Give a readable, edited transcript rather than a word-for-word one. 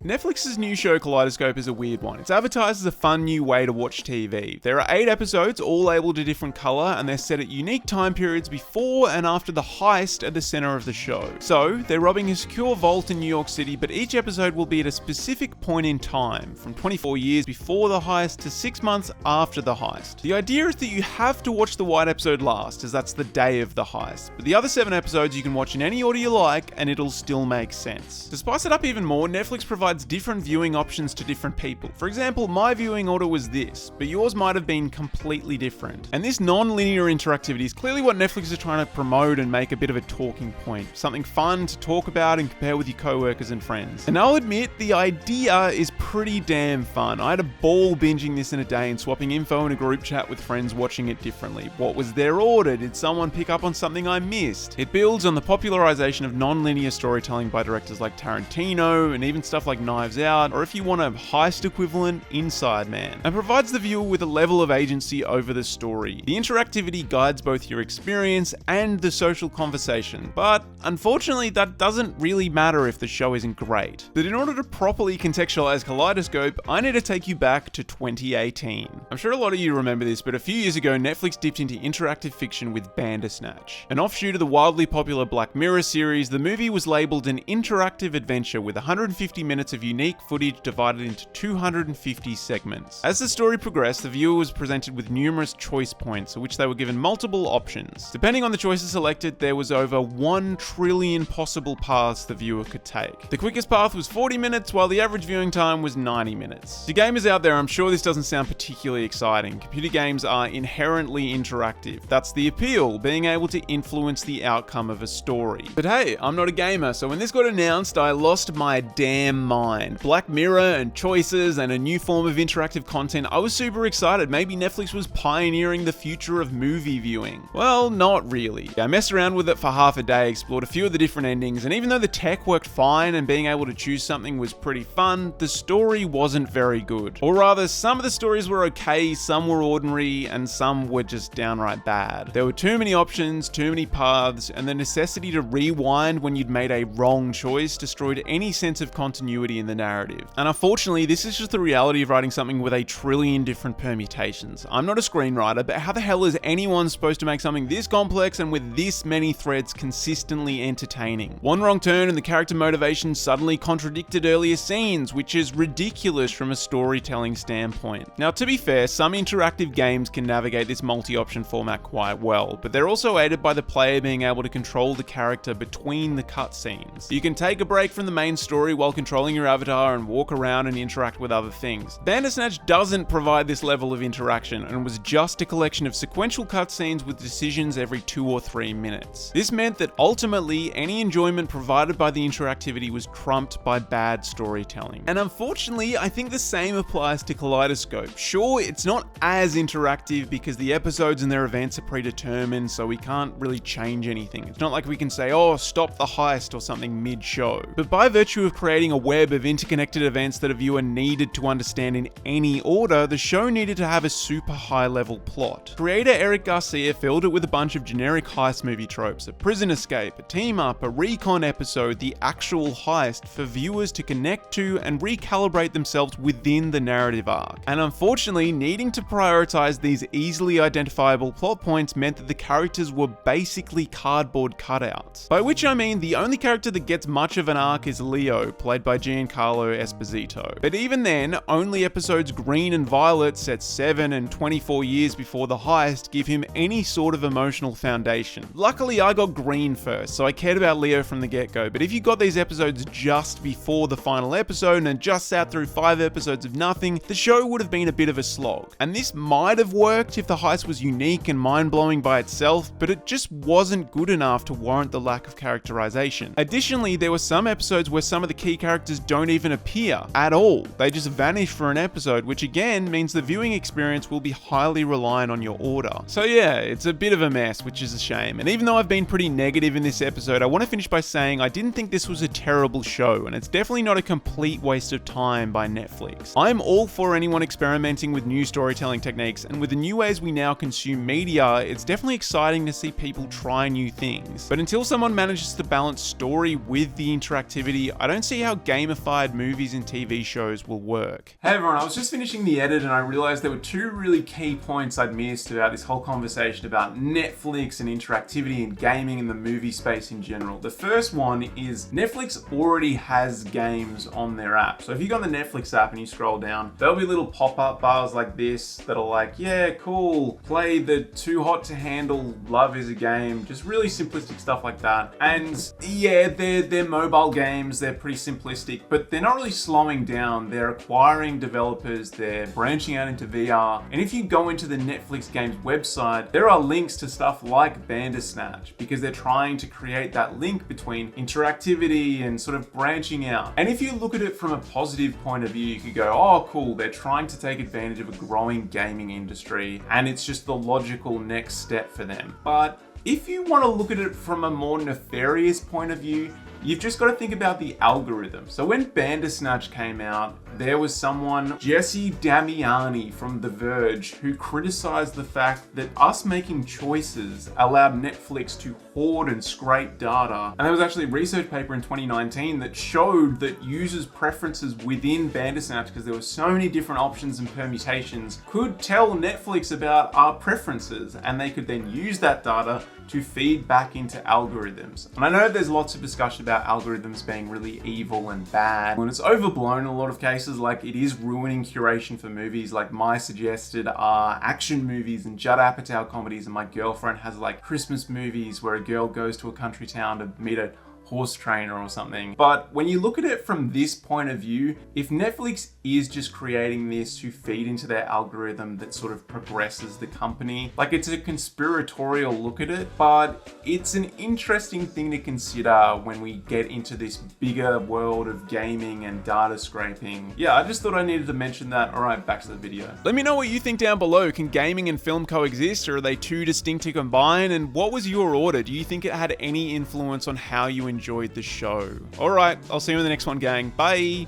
Netflix's new show Kaleidoscope is a weird one. It's advertised as a fun new way to watch TV. There are 8 episodes, all labelled a different colour, and they're set at unique time periods before and after the heist at the centre of the show. So, they're robbing a secure vault in New York City, but each episode will be at a specific point in time, from 24 years before the heist to 6 months after the heist. The idea is that you have to watch the white episode last, as that's the day of the heist, but the other 7 episodes you can watch in any order you like, and it'll still make sense. To spice it up even more, Netflix provides different viewing options to different people. For example, my viewing order was this, but yours might have been completely different. And this non-linear interactivity is clearly what Netflix is trying to promote and make a bit of a talking point. Something fun to talk about and compare with your co-workers and friends. And I'll admit, the idea is pretty damn fun. I had a ball binging this in a day and swapping info in a group chat with friends watching it differently. What was their order? Did someone pick up on something I missed? It builds on the popularization of non-linear storytelling by directors like Tarantino and even stuff like Knives Out, or if you want a heist equivalent, Inside Man, and provides the viewer with a level of agency over the story. The interactivity guides both your experience and the social conversation, but unfortunately that doesn't really matter if the show isn't great. But in order to properly contextualize Kaleidoscope, I need to take you back to 2018. I'm sure a lot of you remember this, but a few years ago Netflix dipped into interactive fiction with Bandersnatch. An offshoot of the wildly popular Black Mirror series, the movie was labelled an interactive adventure with 150 minutes of unique footage divided into 250 segments. As the story progressed, the viewer was presented with numerous choice points, of which they were given multiple options. Depending on the choices selected, there was over 1 trillion possible paths the viewer could take. The quickest path was 40 minutes, while the average viewing time was 90 minutes. To gamers out there, I'm sure this doesn't sound particularly exciting. Computer games are inherently interactive. That's the appeal, being able to influence the outcome of a story. But hey, I'm not a gamer, so when this got announced, I lost my damn mind. Black Mirror and choices and a new form of interactive content, I was super excited. Maybe Netflix was pioneering the future of movie viewing. Well, not really. I messed around with it for half a day, explored a few of the different endings, and even though the tech worked fine and being able to choose something was pretty fun, the story wasn't very good. Or rather, some of the stories were okay, some were ordinary, and some were just downright bad. There were too many options, too many paths, and the necessity to rewind when you'd made a wrong choice destroyed any sense of continuity in the narrative. And unfortunately, this is just the reality of writing something with a trillion different permutations. I'm not a screenwriter, but how the hell is anyone supposed to make something this complex and with this many threads consistently entertaining? One wrong turn and the character motivation suddenly contradicted earlier scenes, which is ridiculous from a storytelling standpoint. Now, to be fair, some interactive games can navigate this multi-option format quite well, but they're also aided by the player being able to control the character between the cutscenes. You can take a break from the main story while controlling your avatar and walk around and interact with other things. Bandersnatch doesn't provide this level of interaction and was just a collection of sequential cutscenes with decisions every 2 or 3 minutes. This meant that ultimately any enjoyment provided by the interactivity was trumped by bad storytelling. And unfortunately, I think the same applies to Kaleidoscope. Sure, it's not as interactive because the episodes and their events are predetermined, so we can't really change anything. It's not like we can say, oh, stop the heist or something mid-show. But by virtue of creating a web of interconnected events that a viewer needed to understand in any order, the show needed to have a super high-level plot. Creator Eric Garcia filled it with a bunch of generic heist movie tropes, a prison escape, a team-up, a recon episode, the actual heist, for viewers to connect to and recalibrate themselves within the narrative arc. And unfortunately, needing to prioritize these easily identifiable plot points meant that the characters were basically cardboard cutouts. By which I mean the only character that gets much of an arc is Leo, played by Giancarlo Esposito. But even then, only episodes Green and Violet, set 7 and 24 years before the heist, give him any sort of emotional foundation. Luckily, I got Green first, so I cared about Leo from the get-go, but if you got these episodes just before the final episode and just sat through 5 episodes of nothing, the show would have been a bit of a slog. And this might have worked if the heist was unique and mind-blowing by itself, but it just wasn't good enough to warrant the lack of characterization. Additionally, there were some episodes where some of the key characters don't even appear at all. They just vanish for an episode, which again means the viewing experience will be highly reliant on your order. So yeah, it's a bit of a mess, which is a shame. And even though I've been pretty negative in this episode, I want to finish by saying I didn't think this was a terrible show, and it's definitely not a complete waste of time by Netflix. I'm all for anyone experimenting with new storytelling techniques, and with the new ways we now consume media, it's definitely exciting to see people try new things. But until someone manages to balance story with the interactivity, I don't see how game gamified movies and TV shows will work. Hey everyone, I was just finishing the edit and I realized there were two really key points I'd missed about this whole conversation about Netflix and interactivity and gaming in the movie space in general. The first one is Netflix already has games on their app. So if you go on the Netflix app and you scroll down, there'll be little pop-up bars like this that are like, yeah, cool, play the Too Hot to Handle Love is a Game, just really simplistic stuff like that. And yeah, they're mobile games, they're pretty simplistic, but they're not really slowing down. They're acquiring developers, they're branching out into VR. And if you go into the Netflix games website, there are links to stuff like Bandersnatch because they're trying to create that link between interactivity and sort of branching out. And if you look at it from a positive point of view, you could go, oh cool, they're trying to take advantage of a growing gaming industry and it's just the logical next step for them. But if you want to look at it from a more nefarious point of view, you've just got to think about the algorithm. So when Bandersnatch came out, there was someone, Jesse Damiani from The Verge, who criticized the fact that us making choices allowed Netflix to hoard and scrape data. And there was actually a research paper in 2019 that showed that users' preferences within Bandersnatch, because there were so many different options and permutations, could tell Netflix about our preferences, and they could then use that data to feed back into algorithms. And I know there's lots of discussion about algorithms being really evil and bad, and it's overblown in a lot of cases, like it is ruining curation for movies. Like my suggested are action movies and Judd Apatow comedies, and my girlfriend has like Christmas movies where a girl goes to a country town to meet a horse trainer or something. But when you look at it from this point of view, if Netflix is just creating this to feed into their algorithm that sort of progresses the company, like it's a conspiratorial look at it, but it's an interesting thing to consider when we get into this bigger world of gaming and data scraping. Yeah, I just thought I needed to mention that. All right, back to the video. Let me know what you think down below. Can gaming and film coexist, or are they too distinct to combine? And what was your order? Do you think it had any influence on how you enjoyed the show? All right, I'll see you in the next one, gang. Bye.